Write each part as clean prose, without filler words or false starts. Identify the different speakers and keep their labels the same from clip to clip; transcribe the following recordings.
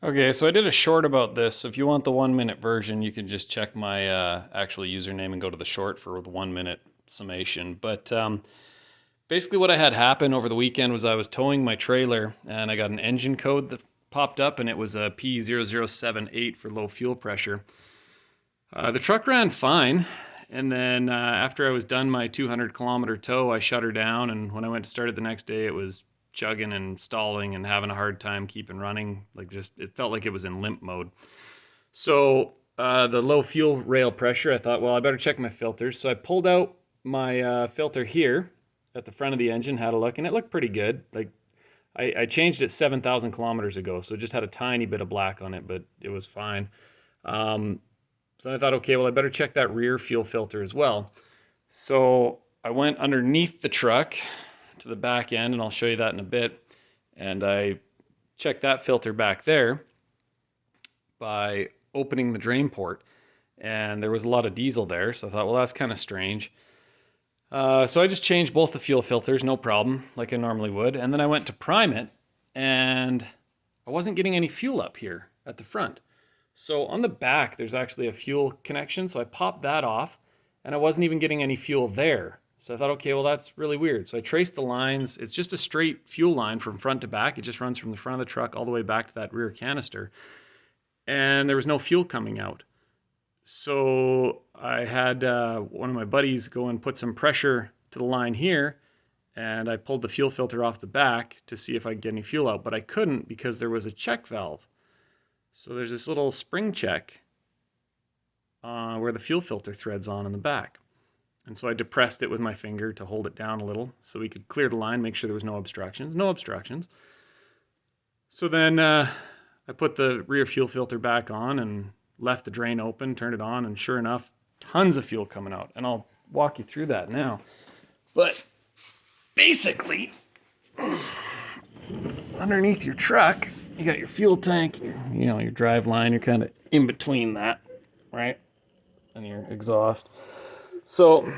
Speaker 1: Okay, so I did a short about this. So if you want the 1 minute version, you can just check my actual username and go to the short for the 1 minute summation. But basically, what I had happen over the weekend was I was towing my trailer and I got an engine code that popped up, and it was a P0078 for low fuel pressure. The truck ran fine. And then after I was done my 200-kilometer tow, I shut her down. And when I went to start it the next day, it was chugging and stalling and having a hard time keeping running. Like, just it felt like it was in limp mode. So the low fuel rail pressure, I thought, well, I better check my filters. So I pulled out my filter here at the front of the engine, had a look, and it looked pretty good. Like, I changed it 7,000 kilometers ago, so it just had a tiny bit of black on it, but it was fine. So I thought, okay, well, I better check that rear fuel filter as well. So I went underneath the truck to the back end, and I'll show you that in a bit. And I checked that filter back there by opening the drain port. And there was a lot of diesel there, so I thought, well, that's kind of strange. So I just changed both the fuel filters, no problem, like I normally would. And then I went to prime it, and I wasn't getting any fuel up here at the front. So on the back, there's actually a fuel connection. So I popped that off, and I wasn't even getting any fuel there. So I thought, okay, well, that's really weird. So I traced the lines. It's just a straight fuel line from front to back. It just runs from the front of the truck all the way back to that rear canister. And there was no fuel coming out. So I had one of my buddies go and put some pressure to the line here, and I pulled the fuel filter off the back to see if I could get any fuel out, but I couldn't because there was a check valve. So there's this little spring check where the fuel filter threads on in the back. And so I depressed it with my finger to hold it down a little so we could clear the line, make sure there was no obstructions. No obstructions. So then I put the rear fuel filter back on and left the drain open, turned it on, and sure enough, tons of fuel coming out. And I'll walk you through that now. But basically, underneath your truck, you got your fuel tank, your drive line, you're kind of in between that, right? And your exhaust. So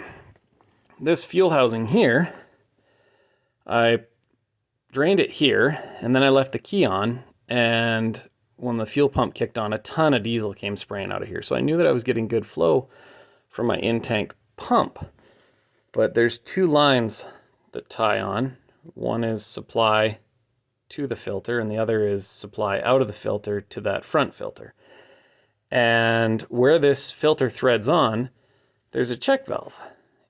Speaker 1: this fuel housing here, I drained it here, and then I left the key on, and when the fuel pump kicked on, a ton of diesel came spraying out of here. So I knew that I was getting good flow from my in-tank pump. But there's two lines that tie on. One is supply to the filter, and the other is supply out of the filter to that front filter. And where this filter threads on, there's a check valve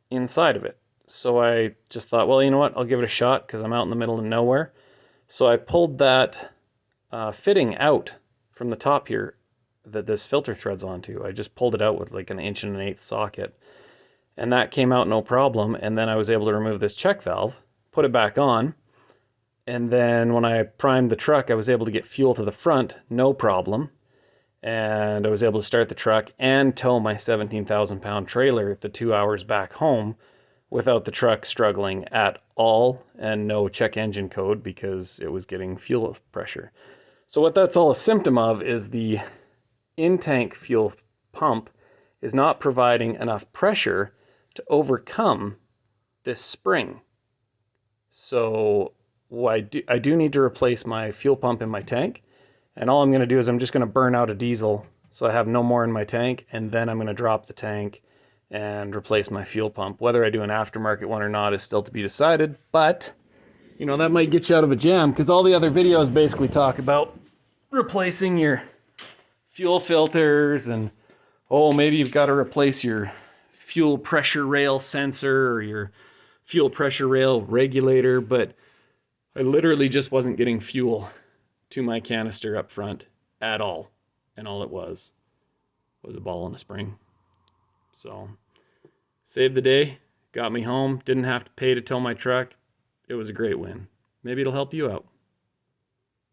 Speaker 1: inside of it. So I just thought, well, you know what? I'll give it a shot because I'm out in the middle of nowhere. So I pulled that fitting out from the top here that this filter threads onto. I just pulled it out with like an 1.1/8" socket, and that came out no problem. And then I was able to remove this check valve, put it back on, and then when I primed the truck, I was able to get fuel to the front, no problem. And I was able to start the truck and tow my 17,000-pound trailer the 2 hours back home without the truck struggling at all, and no check engine code because it was getting fuel pressure. So what that's all a symptom of is the in-tank fuel pump is not providing enough pressure to overcome this spring. So I do need to replace my fuel pump in my tank. And all I'm going to do is I'm just going to burn out a diesel so I have no more in my tank, and then I'm going to drop the tank and replace my fuel pump. Whether I do an aftermarket one or not is still to be decided, but that might get you out of a jam because all the other videos basically talk about replacing your fuel filters and, maybe you've got to replace your fuel pressure rail sensor or your fuel pressure rail regulator, but I literally just wasn't getting fuel to my canister up front at all. And all it was a ball and a spring. So, saved the day, got me home, didn't have to pay to tow my truck. It was a great win. Maybe it'll help you out.